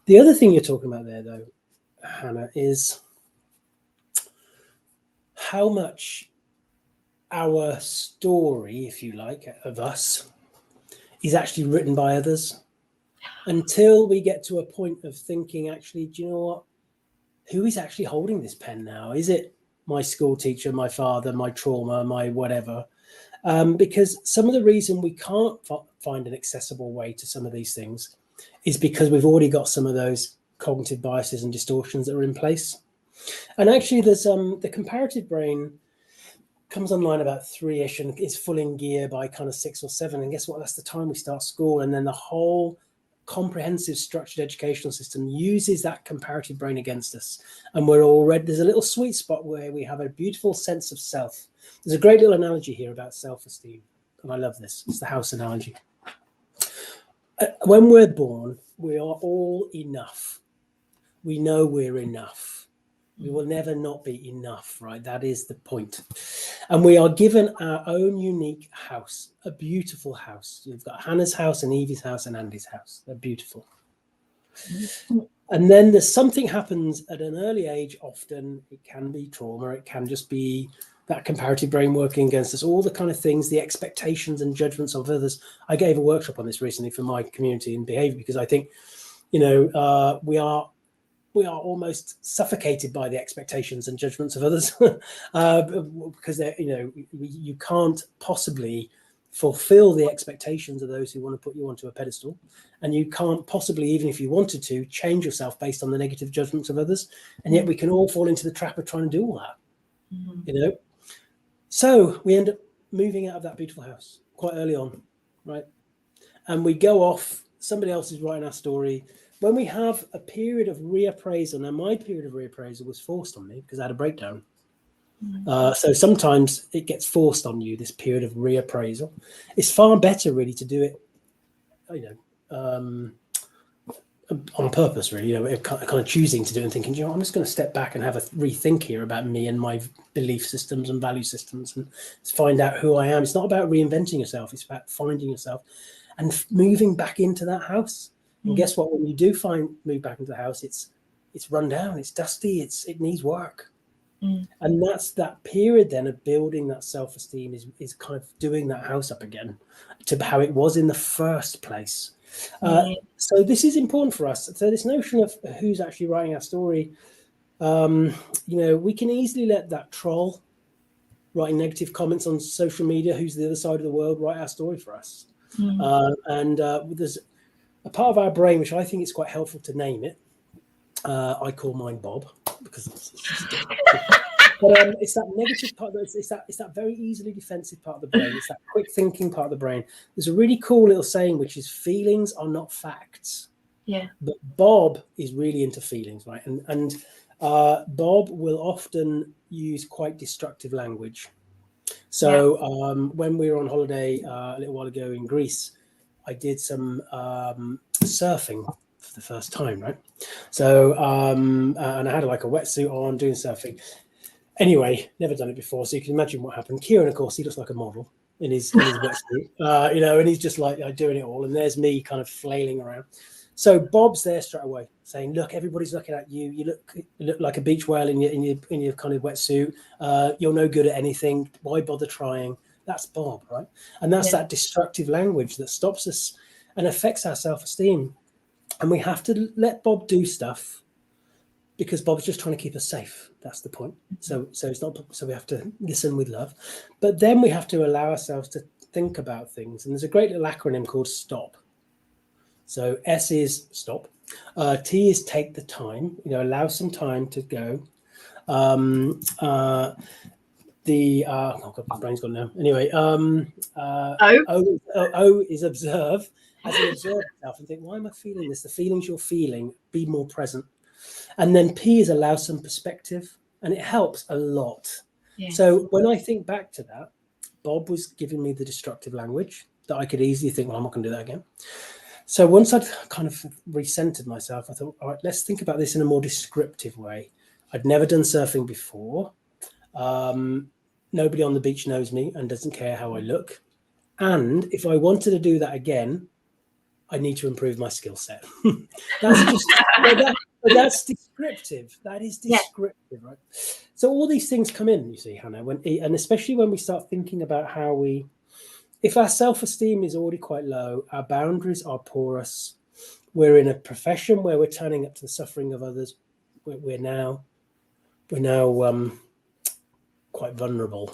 The other thing you're talking about there, though, Hannah, is how much our story, if you like, of us is actually written by others. Until we get to a point of thinking, actually, do you know what? Who is actually holding this pen now? Is it my school teacher, my father, my trauma, my whatever? Because some of the reason we can't find an accessible way to some of these things is because we've already got some of those cognitive biases and distortions that are in place. And actually, there's the comparative brain comes online about 3-ish and is full in gear by kind of 6 or 7. And guess what? That's the time we start school. And then the whole comprehensive structured educational system uses that comparative brain against us. And we're already, there's a little sweet spot where we have a beautiful sense of self. There's a great little analogy here about self-esteem. And I love this. It's the house analogy. When we're born, we are all enough. We know we're enough. We will never not be enough, right? That is the point. And we are given our own unique house, a beautiful house. You've got Hannah's house and Evie's house and Andy's house. They're beautiful. And then there's something happens at an early age. Often it can be trauma. It can just be that comparative brain working against us, all the kind of things, the expectations and judgments of others. I gave a workshop on this recently for my community in behaviour because I think, you know, we are almost suffocated by the expectations and judgments of others because they're, you know, you can't possibly fulfill the expectations of those who want to put you onto a pedestal, and you can't possibly, even if you wanted to, change yourself based on the negative judgments of others. And yet we can all fall into the trap of trying to do all that, you know. So we end up moving out of that beautiful house quite early on, right? And we go off, somebody else is writing our story. When we have a period of reappraisal, now my period of reappraisal was forced on me because I had a breakdown. So sometimes it gets forced on you, this period of reappraisal. It's far better really to do it, you know, on purpose, really, you know, kind of choosing to do it and thinking, you know, I'm just going to step back and have a rethink here about me and my belief systems and value systems and find out who I am. It's not about reinventing yourself. It's about finding yourself and moving back into that house. And guess what? When you do move back into the house, it's run down, it's dusty, it needs work. And that's that period then of building that self-esteem is kind of doing that house up again to how it was in the first place. So this is important for us. So this notion of who's actually writing our story, you know, we can easily let that troll writing negative comments on social media, who's the other side of the world, write our story for us. There's a part of our brain, which I think it's quite helpful to name it. I call mine Bob because it's but it's that negative part. It's that very easily defensive part of the brain. It's that quick thinking part of the brain. There's a really cool little saying, which is feelings are not facts. Yeah. But Bob is really into feelings, right? And Bob will often use quite destructive language. So when we were on holiday a little while ago in Greece, I did some surfing for the first time, right? So, and I had like a wetsuit on doing surfing. Anyway, never done it before, so you can imagine what happened. Kieran, of course, he looks like a model in his wetsuit, you know, and he's just like doing it all. And there's me kind of flailing around. So Bob's there straight away saying, look, everybody's looking at you. You look like a beach whale in your kind of wetsuit. You're no good at anything. Why bother trying? That's Bob, right? And that's that destructive language that stops us and affects our self-esteem. And we have to let Bob do stuff because Bob's just trying to keep us safe. That's the point. So it's not. So we have to listen with love, but then we have to allow ourselves to think about things. And there's a great little acronym called STOP. So S is stop. T is take the time. You know, allow some time to go. Oh God, my brain's gone now. Anyway, O is observe. As you observe yourself and think, why am I feeling this? The feelings you're feeling, be more present. And then P is allow some perspective, and it helps a lot. Yes. So when I think back to that, Bob was giving me the destructive language that I could easily think, well, I'm not going to do that again. So once I'd kind of recentered myself, I thought, all right, let's think about this in a more descriptive way. I'd never done surfing before. Nobody on the beach knows me and doesn't care how I look. And if I wanted to do that again, I need to improve my skill set. That's just that's descriptive. That is descriptive, right? So all these things come in, you see, Hannah, and especially when we start thinking about how if our self-esteem is already quite low, our boundaries are porous, we're in a profession where we're turning up to the suffering of others, we're now quite vulnerable.